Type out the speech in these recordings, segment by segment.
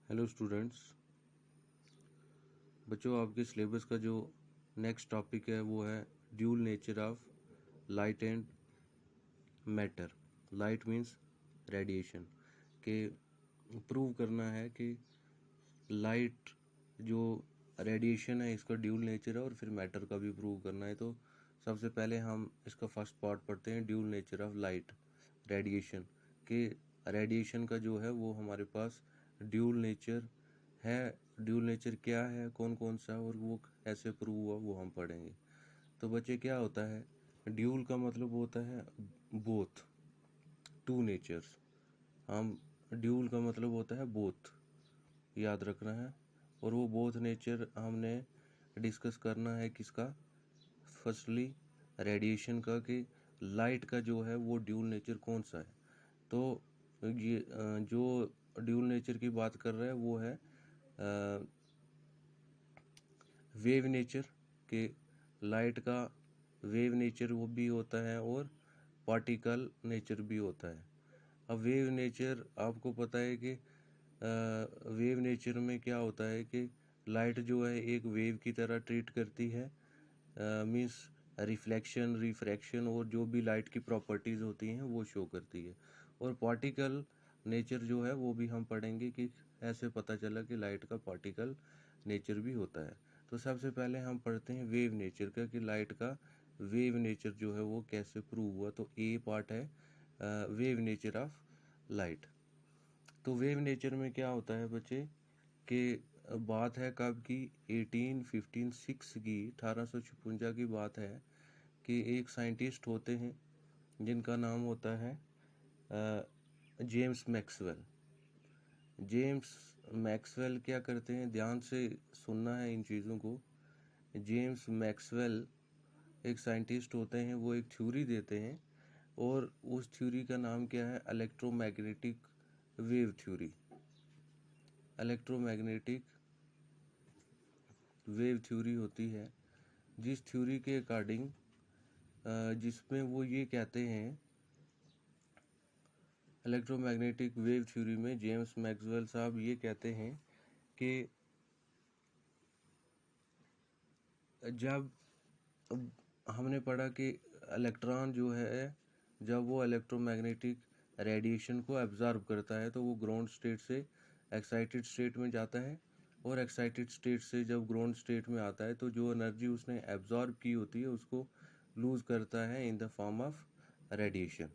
Hello students. बच्चों, आपके syllabus का जो नेक्स्ट टॉपिक है वो है dual nature of light and matter. Light means radiation के प्रूव करना है कि लाइट जो रेडिएशन है इसका ड्यूल नेचर है, और फिर मैटर का भी प्रूव करना है। तो सबसे पहले हम इसका फर्स्ट पार्ट पढ़ते हैं, dual nature of light radiation. के रेडिएशन का जो है वो हमारे पास ड्यूल नेचर है। ड्यूल नेचर क्या है, कौन कौन सा, और वो कैसे प्रूव हुआ, वो हम पढ़ेंगे। तो बच्चे, क्या होता है ड्यूल का मतलब होता है बोथ, टू नेचर्स। हम ड्यूल का मतलब होता है बोथ, याद रखना है। और वो बोथ नेचर हमने डिस्कस करना है किसका, फर्स्टली रेडिएशन का, कि लाइट का जो है वो ड्यूल नेचर कौन सा है। तो ये जो ड्यूल नेचर की बात कर रहा है वो है वेव नेचर, के लाइट का वेव नेचर वो भी होता है और पार्टिकल नेचर भी होता है। अब वेव नेचर आपको पता है कि वेव नेचर में क्या होता है कि लाइट जो है एक वेव की तरह ट्रीट करती है, मीन्स रिफ्लेक्शन, रिफ्रैक्शन और जो भी लाइट की प्रॉपर्टीज़ होती हैं वो शो करती है। और पार्टिकल नेचर जो है वो भी हम पढ़ेंगे कि ऐसे पता चला कि लाइट का पार्टिकल नेचर भी होता है। तो सबसे पहले हम पढ़ते हैं वेव नेचर का, कि लाइट का वेव नेचर जो है वो कैसे प्रूव हुआ। तो ए पार्ट है वेव नेचर ऑफ लाइट। तो वेव नेचर में क्या होता है बच्चे, कि बात है कब की, 1856 की, 1856 की बात है कि एक साइंटिस्ट होते हैं जिनका नाम होता है जेम्स मैक्सवेल। जेम्स मैक्सवेल क्या करते हैं, ध्यान से सुनना है इन चीज़ों को। जेम्स मैक्सवेल एक साइंटिस्ट होते हैं, वो एक थ्योरी देते हैं, और उस थ्योरी का नाम क्या है, electromagnetic wave theory. Electromagnetic wave theory होती है, जिस थ्योरी के अकॉर्डिंग जिसमें वो ये कहते हैं, इलेक्ट्रोमैग्नेटिक वेव थ्योरी में जेम्स मैक्सवेल साहब ये कहते हैं कि जब हमने पढ़ा कि इलेक्ट्रॉन जो है, जब वो इलेक्ट्रोमैग्नेटिक रेडिएशन को एब्जॉर्ब करता है तो वो ग्राउंड स्टेट से एक्साइटेड स्टेट में जाता है, और एक्साइटेड स्टेट से जब ग्राउंड स्टेट में आता है तो जो एनर्जी उसने एब्जॉर्ब की होती है उसको लूज करता है in the form of radiation.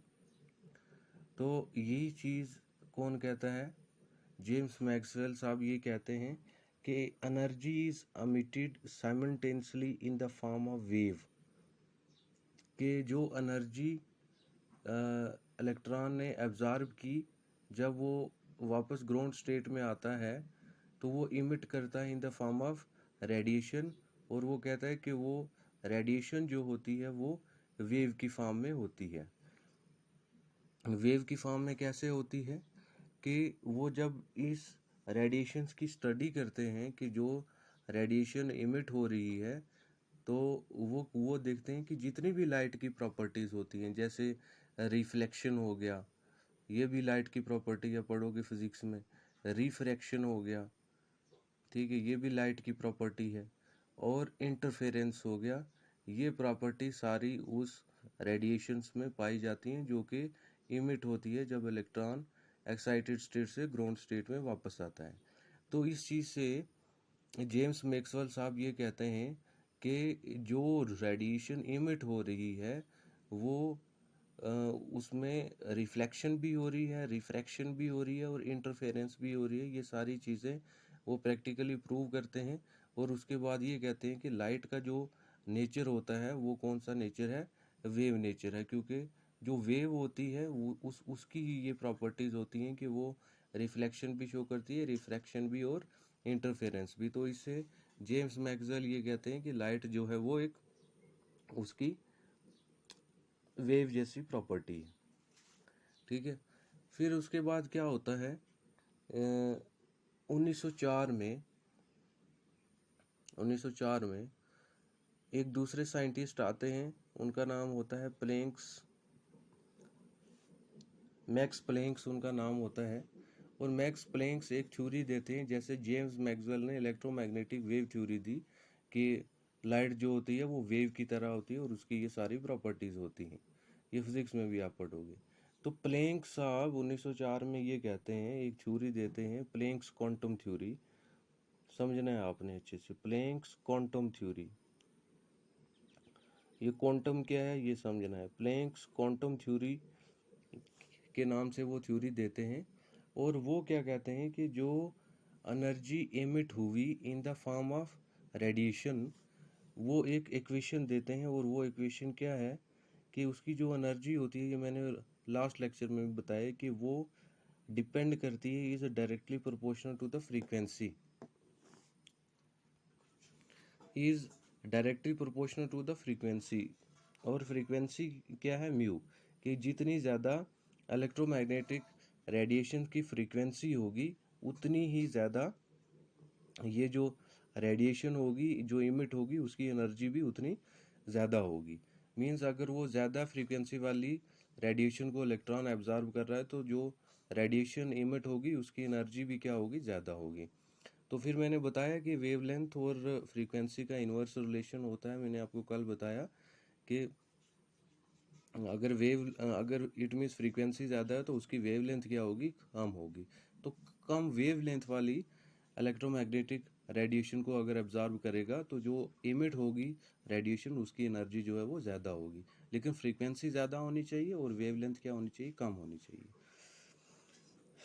तो यही चीज़ कौन कहता है, जेम्स मैक्सवेल साहब ये कहते हैं कि energy is emitted simultaneously in the form of wave. कि जो एनर्जी इलेक्ट्रॉन ने एब्जॉर्ब की, जब वो वापस ग्राउंड स्टेट में आता है तो वो इमिट करता है in the form of radiation. और वो कहता है कि वो रेडिएशन जो होती है वो वेव की फॉर्म में होती है। वेव की फॉर्म में कैसे होती है, कि वो जब इस रेडिएशंस की स्टडी करते हैं कि जो रेडिएशन इमिट हो रही है, तो वो देखते हैं कि जितनी भी लाइट की प्रॉपर्टीज़ होती हैं, जैसे रिफ्लेक्शन हो गया, ये भी लाइट की प्रॉपर्टी है, पढ़ोगे फिजिक्स में। रिफ्रैक्शन हो गया, ठीक है, ये भी लाइट की प्रॉपर्टी है। और इंटरफेरेंस हो गया, ये प्रॉपर्टी सारी उस रेडिएशंस में पाई जाती हैं जो कि इमिट होती है जब इलेक्ट्रॉन एक्साइटेड स्टेट से ग्राउंड स्टेट में वापस आता है। तो इस चीज़ से जेम्स मैक्सवेल साहब ये कहते हैं कि जो रेडिएशन इमिट हो रही है वो उसमें रिफ्लेक्शन भी हो रही है, रिफ्रैक्शन भी हो रही है, और इंटरफेरेंस भी हो रही है। ये सारी चीज़ें वो प्रैक्टिकली प्रूव करते हैं। और उसके बाद ये कहते हैं कि लाइट का जो नेचर होता है वो कौन सा नेचर है, वेव नेचर है। क्योंकि जो वेव होती है वो उसकी ही ये प्रॉपर्टीज़ होती हैं कि वो रिफ्लेक्शन भी शो करती है, रिफ्रैक्शन भी और इंटरफेरेंस भी। तो इससे जेम्स मैक्सवेल ये कहते हैं कि लाइट जो है वो एक उसकी वेव जैसी प्रॉपर्टी है, ठीक है। फिर उसके बाद क्या होता है, 1904 में 1904 में एक दूसरे साइंटिस्ट आते हैं, उनका नाम होता है प्लैंक्स, मैक्स प्लैंक्स उनका नाम होता है। और मैक्स प्लैंक एक थ्योरी देते हैं, जैसे जेम्स मैक्सवेल ने इलेक्ट्रोमैग्नेटिक वेव थ्योरी दी कि लाइट जो होती है वो वेव की तरह होती है और उसकी ये सारी प्रॉपर्टीज़ होती हैं। ये फिजिक्स में भी आप पढ़ोगे। तो प्लैंक साहब 1904 में ये कहते हैं, एक थ्योरी देते हैं, प्लैंक्स क्वांटम थ्योरी। समझना है आपने अच्छे से, प्लैंक्स क्वांटम थ्योरी। ये क्वांटम क्या है ये समझना है। प्लैंक्स क्वांटम थ्योरी के नाम से वो थ्योरी देते हैं, और वो क्या कहते हैं कि जो एनर्जी एमिट हुई in the form of radiation, वो एक इक्वेशन देते हैं, और वो इक्वेशन क्या है कि उसकी जो एनर्जी होती है, ये मैंने लास्ट लेक्चर में भी बताया कि वो डिपेंड करती है, is directly proportional to the frequency, is directly proportional to the frequency. और फ्रीक्वेंसी क्या है, म्यू, कि जितनी ज़्यादा इलेक्ट्रोमैग्नेटिक रेडिएशन की फ्रीक्वेंसी होगी उतनी ही ज़्यादा ये जो रेडिएशन होगी जो इमिट होगी उसकी एनर्जी भी उतनी ज़्यादा होगी। मींस अगर वो ज़्यादा फ्रीक्वेंसी वाली रेडिएशन को इलेक्ट्रॉन एब्जॉर्ब कर रहा है तो जो रेडिएशन इमिट होगी उसकी एनर्जी भी क्या होगी, ज़्यादा होगी। तो फिर मैंने बताया कि वेवलेंथ और फ्रीक्वेंसी का इन्वर्स रिलेशन होता है। मैंने आपको कल बताया कि अगर इट मीन्स फ्रीक्वेंसी ज़्यादा है तो उसकी वेवलेंथ क्या होगी, कम होगी। तो कम वेवलेंथ वाली इलेक्ट्रोमैग्नेटिक रेडिएशन को अगर एब्जॉर्ब करेगा तो जो इमिट होगी रेडिएशन उसकी एनर्जी जो है वो ज़्यादा होगी, लेकिन फ्रीक्वेंसी ज़्यादा होनी चाहिए और वेवलेंथ क्या होनी चाहिए, कम होनी चाहिए।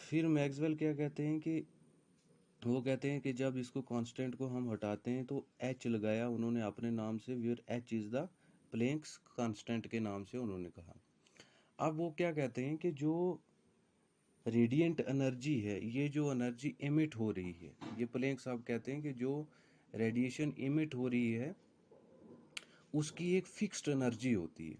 फिर मैक्सवेल क्या कहते हैं कि वो कहते हैं कि जब इसको कांस्टेंट को हम हटाते हैं तो एच लगाया उन्होंने अपने नाम से, where h is the Planck's constant के नाम से उन्होंने कहा। अब वो क्या कहते हैं कि जो रेडिएंट एनर्जी है, ये जो एनर्जी एमिट हो रही है, ये प्लैंक साहब कहते हैं कि जो रेडिएशन एमिट हो रही है उसकी एक फिक्स्ड एनर्जी होती है,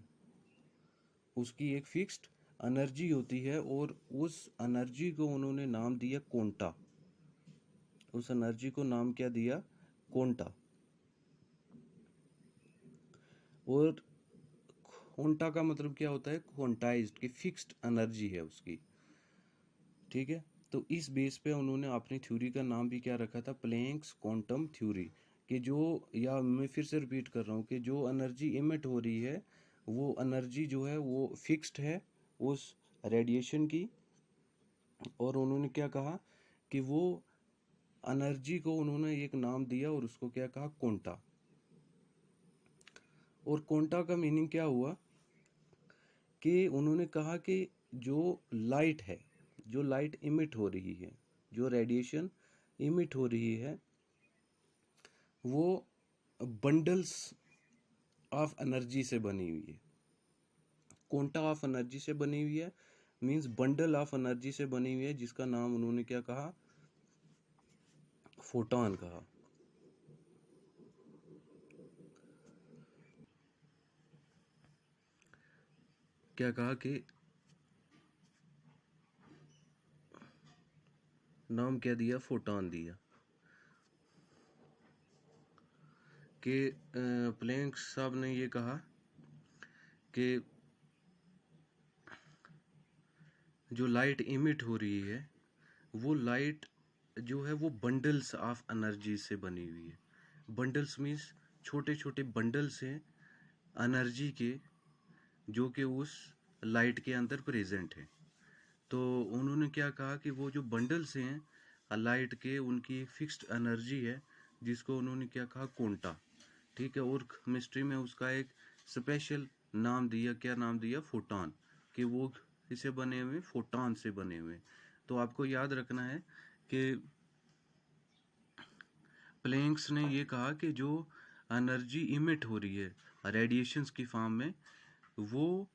उसकी एक फिक्स्ड एनर्जी होती है, और उस एनर्जी को उन्होंने नाम दिया क्वांटा। उस एनर्जी को नाम क्या दिया, क्वांटा। और क्वांटा का मतलब क्या होता है, क्वांटाइज्ड, की फिक्स्ड एनर्जी है उसकी, ठीक है। तो इस बेस पे उन्होंने अपनी थ्योरी का नाम भी क्या रखा था, प्लैंक्स क्वांटम थ्योरी। कि जो, या मैं फिर से रिपीट कर रहा हूँ कि जो एनर्जी इमिट हो रही है वो एनर्जी जो है वो फिक्स्ड है उस रेडिएशन की, और उन्होंने क्या कहा कि वो एनर्जी को उन्होंने एक नाम दिया और उसको क्या कहा, क्वांटा। और क्वांटा का मीनिंग क्या हुआ कि उन्होंने कहा कि जो लाइट है, जो लाइट इमिट हो रही है, जो रेडिएशन इमिट हो रही है, वो बंडल्स ऑफ एनर्जी से बनी हुई है। क्वांटा ऑफ एनर्जी से बनी हुई है, मींस बंडल ऑफ एनर्जी से बनी हुई है, जिसका नाम उन्होंने क्या कहा, फोटॉन कहा। क्या कहा कि नाम क्या दिया, फोटॉन दिया। कि प्लैंक साहब ने ये कहा कि जो लाइट इमिट हो रही है वो लाइट जो है वो बंडल्स ऑफ एनर्जी से बनी हुई है। बंडल्स मीन्स छोटे छोटे बंडल्स हैं एनर्जी के, जो कि उस लाइट के अंदर प्रेजेंट है। तो उन्होंने क्या कहा कि वो जो बंडल्स हैं लाइट के, उनकी फिक्स्ड एनर्जी है, जिसको उन्होंने क्या कहा, क्वांटा, ठीक है। और केमिस्ट्री में उसका एक स्पेशल नाम दिया, क्या नाम दिया, फोटॉन, कि वो इसे बने हुए, फोटॉन से बने हुए। तो आपको याद रखना है कि प्लैंक्स ने ये कहा कि जो एनर्जी इमिट हो रही है रेडिएशंस की फॉर्म में, वो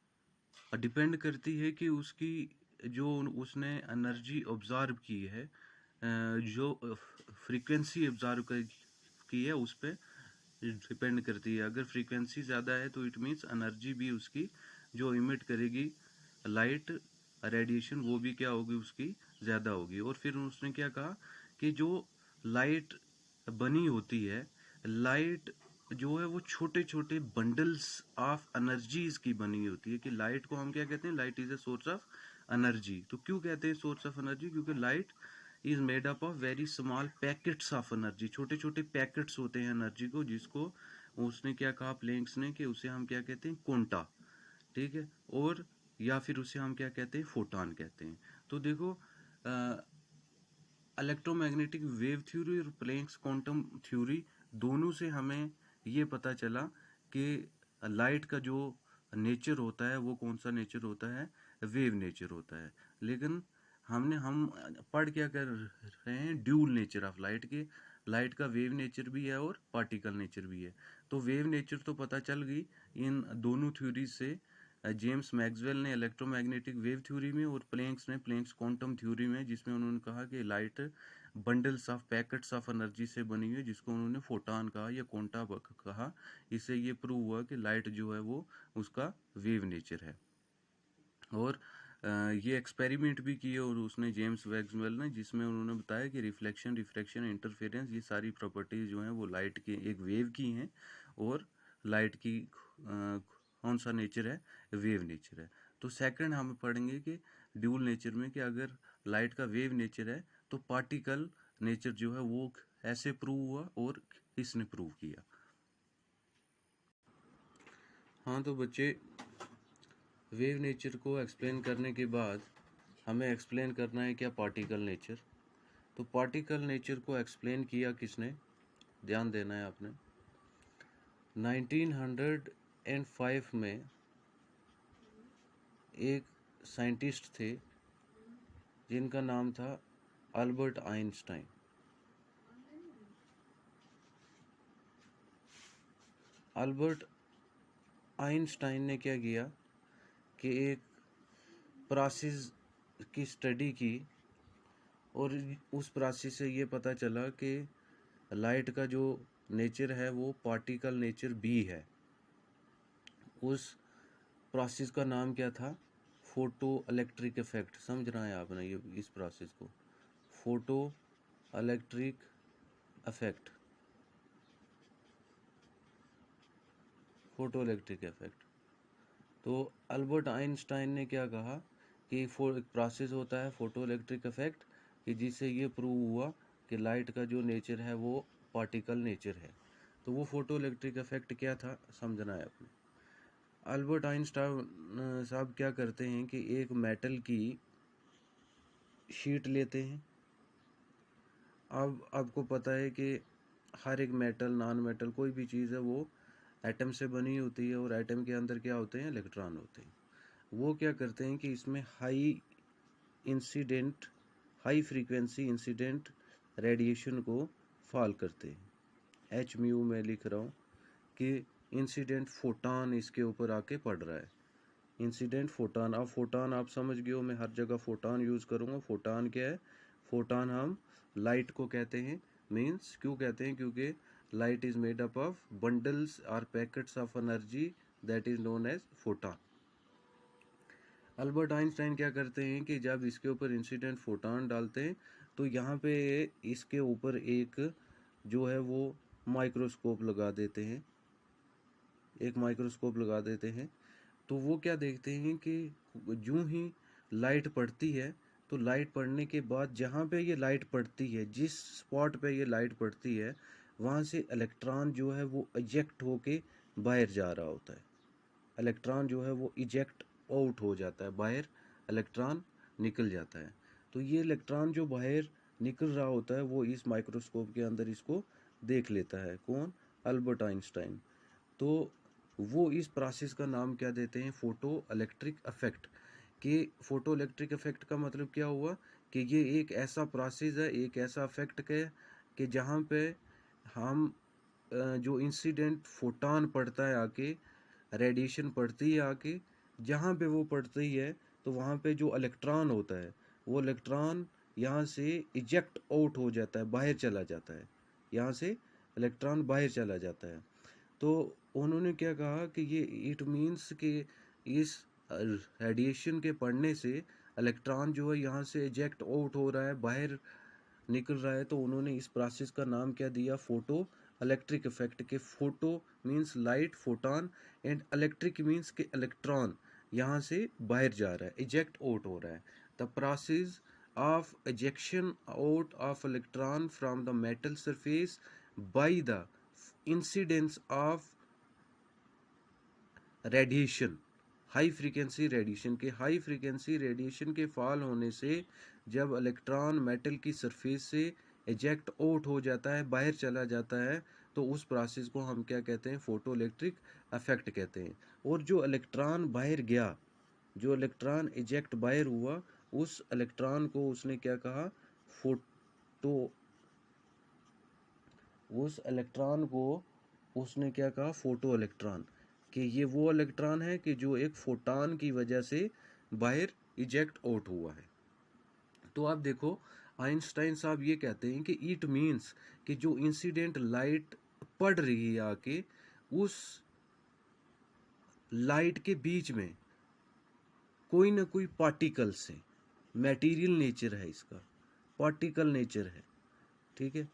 डिपेंड करती है कि उसकी जो उसने एनर्जी ऑब्जर्व की है, जो फ्रीक्वेंसी ऑब्जर्व की है उस पर डिपेंड करती है। अगर फ्रीक्वेंसी ज़्यादा है तो इट मीन्स एनर्जी भी उसकी जो इमिट करेगी लाइट रेडिएशन, वो भी क्या होगी, उसकी ज़्यादा होगी। और फिर उसने क्या कहा कि जो लाइट बनी होती है, लाइट जो है वो छोटे छोटे बंडल्स ऑफ एनर्जीज की बनी होती है। कि लाइट को हम क्या कहते हैं, light is a source of energy. तो क्यों कहते हैं सोर्स ऑफ एनर्जी? क्योंकि light is made up of very small packets of energy, छोटे छोटे पैकेट्स होते हैं एनर्जी को, जिसको उसने क्या कहा प्लैंक्स ने कि उसे हम क्या कहते हैं, क्वांटा, ठीक है, और या फिर उसे हम क्या कहते हैं, फोटॉन कहते हैं। तो देखो इलेक्ट्रोमैग्नेटिक वेव थ्योरी और प्लैंक्स क्वांटम थ्योरी दोनों से हमें ये पता चला कि लाइट का जो नेचर होता है वो कौन सा नेचर होता है, वेव नेचर होता है। लेकिन हम पढ़ क्या कर रहे हैं, ड्यूल नेचर ऑफ लाइट के, लाइट का वेव नेचर भी है और पार्टिकल नेचर भी है। तो वेव नेचर तो पता चल गई इन दोनों थ्योरी से, जेम्स मैक्सवेल ने इलेक्ट्रोमैग्नेटिक वेव थ्योरी में और प्लैंक्स ने प्लैंक्स क्वांटम थ्योरी में, जिसमें उन्होंने कहा कि light bundles of packets of energy से बनी हुई है, जिसको उन्होंने फोटॉन कहा या क्वांटा कहा। इससे ये प्रूव हुआ कि लाइट जो है वो उसका वेव नेचर है। और ये एक्सपेरिमेंट भी किए और उसने जेम्स मैक्सवेल ने, जिसमें उन्होंने बताया कि रिफ्लेक्शन, रिफ्रैक्शन, इंटरफेरेंस, ये सारी प्रॉपर्टीज जो हैं वो लाइट के एक वेव की हैं, और लाइट की कौन सा नेचर है, वेव नेचर है। तो सेकंड हम पढ़ेंगे कि ड्यूल नेचर में कि अगर लाइट का वेव नेचर है तो पार्टिकल नेचर जो है वो ऐसे प्रूव हुआ और किसने प्रूव किया। हाँ तो बच्चे, वेव नेचर को एक्सप्लेन करने के बाद हमें एक्सप्लेन करना है क्या, पार्टिकल नेचर। तो पार्टिकल नेचर को एक्सप्लेन किया किसने, ध्यान देना है आपने। 1905 में एक साइंटिस्ट थे जिनका नाम था अल्बर्ट आइंस्टाइन। अल्बर्ट आइंस्टाइन ने क्या किया कि एक प्रोसेस की स्टडी की, और उस प्रोसेस से ये पता चला कि लाइट का जो नेचर है वो पार्टिकल नेचर भी है। उस प्रोसेस का नाम क्या था, फोटो इलेक्ट्रिक इफेक्ट। समझ रहे हैं आपने ये इस प्रोसेस को, photo electric effect, photo electric effect. तो अल्बर्ट आइंस्टाइन ने क्या कहा कि एक प्रोसेस होता है फोटो इलेक्ट्रिक इफेक्ट, कि जिससे ये प्रूव हुआ कि लाइट का जो नेचर है वो पार्टिकल नेचर है। तो वो फोटो इलेक्ट्रिक इफेक्ट क्या था, समझना है आपने। अल्बर्ट आइंस्टाइन साहब क्या करते हैं कि एक मेटल की शीट लेते हैं। अब आपको पता है कि हर एक मेटल, नॉन मेटल, कोई भी चीज़ है वो एटम से बनी होती है, और एटम के अंदर क्या होते हैं, इलेक्ट्रॉन होते हैं। वो क्या करते हैं कि इसमें हाई फ्रीक्वेंसी इंसिडेंट रेडिएशन को फॉल करते हैं। एच म्यू में लिख रहा हूँ कि इंसिडेंट फोटॉन इसके ऊपर आके पड़ रहा है, इंसिडेंट फोटॉन। अब फोटॉन आप समझ गए हो, मैं हर जगह फोटॉन यूज़ करूँगा। फोटॉन क्या है, फोटॉन हम लाइट को कहते हैं। मीन्स क्यों कहते हैं, क्योंकि light is made up of bundles और packets of energy, that is known as photon. Albert Einstein क्या करते हैं कि जब इसके ऊपर इंसिडेंट फोटॉन डालते हैं तो यहाँ पे इसके ऊपर एक जो है वो माइक्रोस्कोप लगा देते हैं, एक माइक्रोस्कोप लगा देते हैं। तो वो क्या देखते हैं कि यूं ही लाइट पड़ती है, तो लाइट पड़ने के बाद जहाँ पे ये लाइट पड़ती है, जिस स्पॉट पे ये लाइट पड़ती है, वहाँ से इलेक्ट्रॉन जो है वो इजेक्ट होके बाहर जा रहा होता है। इलेक्ट्रॉन जो है वो इजेक्ट आउट हो जाता है, बाहर इलेक्ट्रॉन निकल जाता है। तो ये इलेक्ट्रॉन जो बाहर निकल रहा होता है वो इस माइक्रोस्कोप के अंदर इसको देख लेता है। कौन, अल्बर्ट आइंस्टाइन। तो वो इस प्रोसेस का नाम क्या देते हैं, फोटो इलेक्ट्रिक इफेक्ट। कि फोटो इलेक्ट्रिक इफेक्ट का मतलब क्या हुआ कि ये एक ऐसा प्रोसेस है, एक ऐसा इफेक्ट है कि जहाँ पे हम जो इंसिडेंट फोटॉन पड़ता है आके, रेडिएशन पड़ती है आके, जहाँ पे वो पड़ती है तो वहाँ पे जो इलेक्ट्रॉन होता है वो इलेक्ट्रॉन यहाँ से इजेक्ट आउट हो जाता है, बाहर चला जाता है, यहाँ से इलेक्ट्रॉन बाहर चला जाता है। तो उन्होंने क्या कहा कि ये इट मीन्स कि इस रेडिएशन के पड़ने से इलेक्ट्रॉन जो है यहाँ से इजेक्ट आउट हो रहा है, बाहर निकल रहा है। तो उन्होंने इस प्रोसेस का नाम क्या दिया, फोटो इलेक्ट्रिक इफेक्ट। के photo means light, photon, and electric means के इलेक्ट्रॉन यहाँ से बाहर जा रहा है, इजेक्ट आउट हो रहा है। The process of ejection out of electron from the metal surface by the incidence of radiation, high frequency radiation के, हाई फ्रीक्वेंसी रेडिएशन के फॉल होने से जब इलेक्ट्रॉन मेटल की सरफेस से एजेक्ट आउट हो जाता है, बाहर चला जाता है, तो उस प्रोसेस को हम क्या कहते हैं, फोटो इलेक्ट्रिक इफेक्ट कहते हैं। और जो इलेक्ट्रॉन बाहर गया, जो इलेक्ट्रॉन इजेक्ट बाहर हुआ, उस इलेक्ट्रॉन को उसने क्या कहा, फोटो, उस इलेक्ट्रॉन को उसने क्या कहा, फोटो इलेक्ट्रॉन, कि ये वो इलेक्ट्रॉन है कि जो एक फोटॉन की वजह से बाहर इजेक्ट आउट हुआ है। तो आप देखो, आइंस्टाइन साहब ये कहते हैं कि इट मीन्स कि जो इंसिडेंट लाइट पड़ रही है आके, उस लाइट के बीच में कोई ना कोई पार्टिकल से, मटेरियल नेचर है इसका, पार्टिकल नेचर है, ठीक है,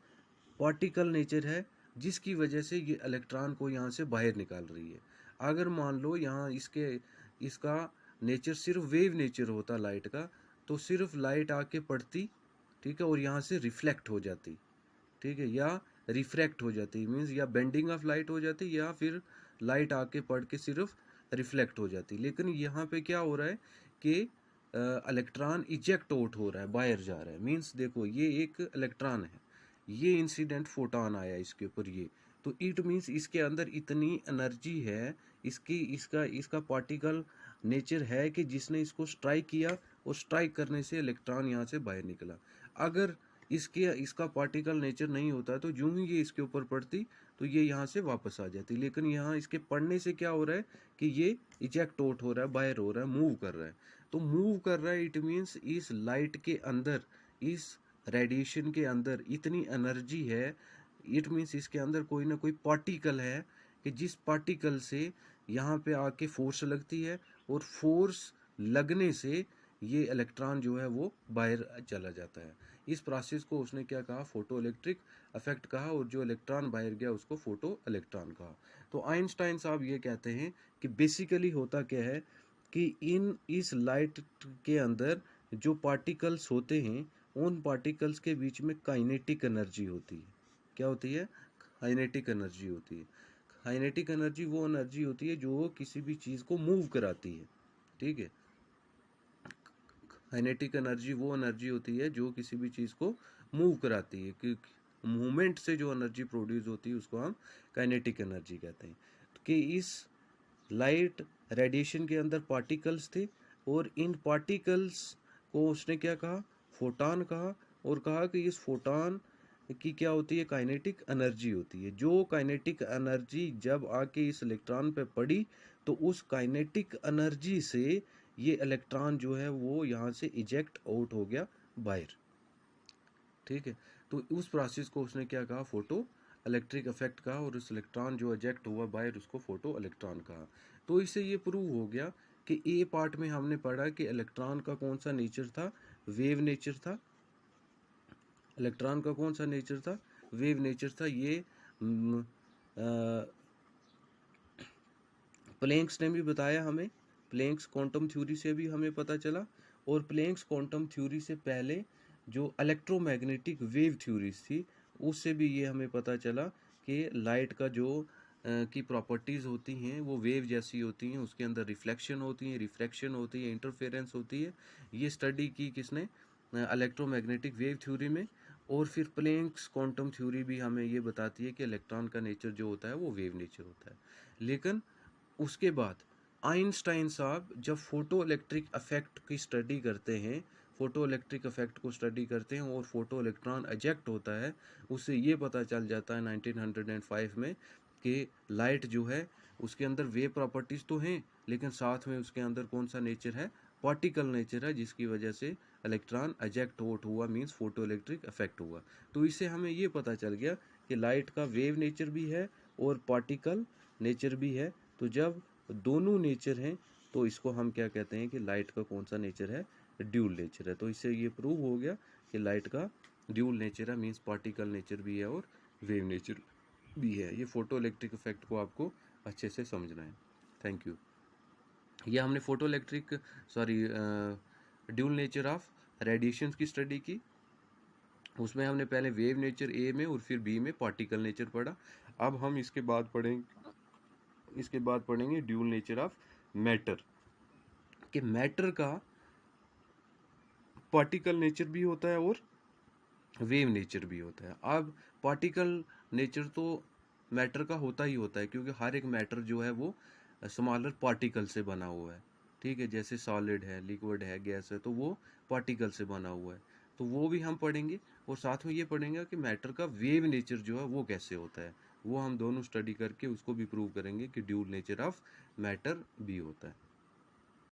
पार्टिकल नेचर है, जिसकी वजह से ये इलेक्ट्रॉन को यहाँ से बाहर निकाल रही है। अगर मान लो यहाँ इसका नेचर सिर्फ वेव नेचर होता लाइट का, तो सिर्फ लाइट आके पड़ती, ठीक है, और यहाँ से रिफ्लेक्ट हो जाती, ठीक है, या रिफ्रैक्ट हो जाती, मीन्स या बेंडिंग ऑफ लाइट हो जाती, या फिर लाइट आके पड़ के सिर्फ रिफ्लेक्ट हो जाती। लेकिन यहाँ पे क्या हो रहा है कि इलेक्ट्रॉन इजेक्ट आउट हो रहा है, बाहर जा रहा है। मीन्स देखो, ये एक इलेक्ट्रॉन है, ये इंसिडेंट फोटॉन आया इसके ऊपर, ये तो इट मीन्स इसके अंदर इतनी एनर्जी है, इसका पार्टिकल नेचर है कि जिसने इसको स्ट्राइक किया, और स्ट्राइक करने से इलेक्ट्रॉन यहाँ से बाहर निकला। अगर इसका पार्टिकल नेचर नहीं होता तो यूं ही ये इसके ऊपर पड़ती, तो ये यहाँ से वापस आ जाती। लेकिन यहाँ इसके पड़ने से क्या हो रहा है कि ये इजेक्ट आउट हो रहा है, बाहर हो रहा है, मूव कर रहा है। तो मूव कर रहा है, इट मीन्स इस लाइट के अंदर, इस रेडिएशन के अंदर इतनी एनर्जी है, इट मीन्स इसके अंदर कोई ना कोई पार्टिकल है कि जिस पार्टिकल से यहाँ पे आके फोर्स लगती है, और फोर्स लगने से ये इलेक्ट्रॉन जो है वो बाहर चला जाता है। इस प्रोसेस को उसने क्या कहा, फोटो इलेक्ट्रिक इफेक्ट कहा, और जो इलेक्ट्रॉन बाहर गया उसको फोटो इलेक्ट्रॉन कहा। तो आइंस्टाइन साहब ये कहते हैं कि बेसिकली होता क्या है कि इस लाइट के अंदर जो पार्टिकल्स होते हैं, उन पार्टिकल्स के बीच में काइनेटिक एनर्जी होती है। क्या होती है, काइनेटिक एनर्जी होती है। काइनेटिक एनर्जी वो एनर्जी होती है जो किसी भी चीज़ को मूव कराती है, ठीक है। काइनेटिक एनर्जी वो एनर्जी होती है जो किसी भी चीज़ को मूव कराती है, कि मूवमेंट से जो एनर्जी प्रोड्यूस होती है उसको हम काइनेटिक एनर्जी कहते हैं। कि इस लाइट रेडिएशन के अंदर पार्टिकल्स थे, और इन पार्टिकल्स को उसने क्या कहा, फोटॉन कहा, और कहा कि इस फोटॉन की क्या होती है, काइनेटिक एनर्जी होती है। जो काइनेटिक एनर्जी जब आके इस इलेक्ट्रॉन पे पड़ी, तो उस काइनेटिक एनर्जी से ये इलेक्ट्रॉन जो है वो यहाँ से इजेक्ट आउट हो गया बाहर, ठीक है। तो उस प्रोसेस को उसने क्या कहा, फोटो इलेक्ट्रिक इफेक्ट कहा, और उस इलेक्ट्रॉन जो इजेक्ट हुआ बाहर उसको फोटो इलेक्ट्रॉन कहा। तो इससे ये प्रूव हो गया कि ए पार्ट में हमने पढ़ा कि इलेक्ट्रॉन का कौन सा नेचर था, वेव नेचर था। इलेक्ट्रॉन का कौन सा नेचर था, वेव नेचर था। ये प्लैंक्स ने भी बताया हमें, प्लैंक्स क्वांटम थ्योरी से भी हमें पता चला। और प्लैंक्स क्वांटम थ्योरी से पहले जो इलेक्ट्रोमैग्नेटिक वेव थ्योरीज थी, उससे भी ये हमें पता चला कि लाइट का जो की प्रॉपर्टीज़ होती हैं वो वेव जैसी होती हैं, उसके अंदर रिफ्लेक्शन होती है, रिफ्रैक्शन होती है, इंटरफेरेंस होती है। ये स्टडी की किसने, इलेक्ट्रोमैग्नेटिक वेव थ्योरी में। और फिर प्लैंक्स क्वांटम थ्योरी भी हमें ये बताती है कि इलेक्ट्रॉन का नेचर जो होता है वो वेव नेचर होता है। लेकिन उसके बाद आइंस्टाइन साहब जब फोटो इलेक्ट्रिक इफेक्ट की स्टडी करते हैं, फोटो इलेक्ट्रिक इफेक्ट को स्टडी करते हैं, और फोटो इलेक्ट्रॉन एजेक्ट होता है, उससे ये पता चल जाता है 1905 में कि लाइट जो है उसके अंदर वेव प्रॉपर्टीज़ तो हैं, लेकिन साथ में उसके अंदर कौन सा नेचर है, पार्टिकल नेचर है, जिसकी वजह से इलेक्ट्रॉन एजेक्ट आउट हुआ, मीन्स फोटो इलेक्ट्रिक इफेक्ट हुआ। तो इससे हमें ये पता चल गया कि लाइट का वेव नेचर भी है और पार्टिकल नेचर भी है। तो जब दोनों नेचर हैं तो इसको हम क्या कहते हैं कि लाइट का कौन सा नेचर है, ड्यूल नेचर है। तो इससे ये प्रूव हो गया कि लाइट का ड्यूल नेचर है, मीन्स पार्टिकल नेचर भी है और वेव नेचर भी है। ये फोटो इलेक्ट्रिक इफेक्ट को आपको अच्छे से समझना है। Thank you. ये हमने photo electric sorry dual nature of radiation की स्टडी की। उसमें हमने पहले वेव नेचर ए में और फिर बी में पार्टिकल नेचर पढ़ा। अब हम इसके बाद पढ़ेंगे ड्यूल नेचर ऑफ मैटर, कि मैटर का पार्टिकल नेचर भी होता है और वेव नेचर भी होता है। अब पार्टिकल नेचर तो मैटर का होता ही होता है, क्योंकि हर एक मैटर जो है वो स्मॉलर पार्टिकल से बना हुआ है। ठीक है, जैसे सॉलिड है, लिक्विड है, गैस है, तो वो पार्टिकल से बना हुआ है, तो वो भी हम पढ़ेंगे। और साथ में ये पढ़ेंगे कि मैटर का वेव नेचर जो है वो कैसे होता है, वो हम दोनों स्टडी करके उसको भी प्रूव करेंगे कि ड्यूल नेचर ऑफ मैटर भी होता है।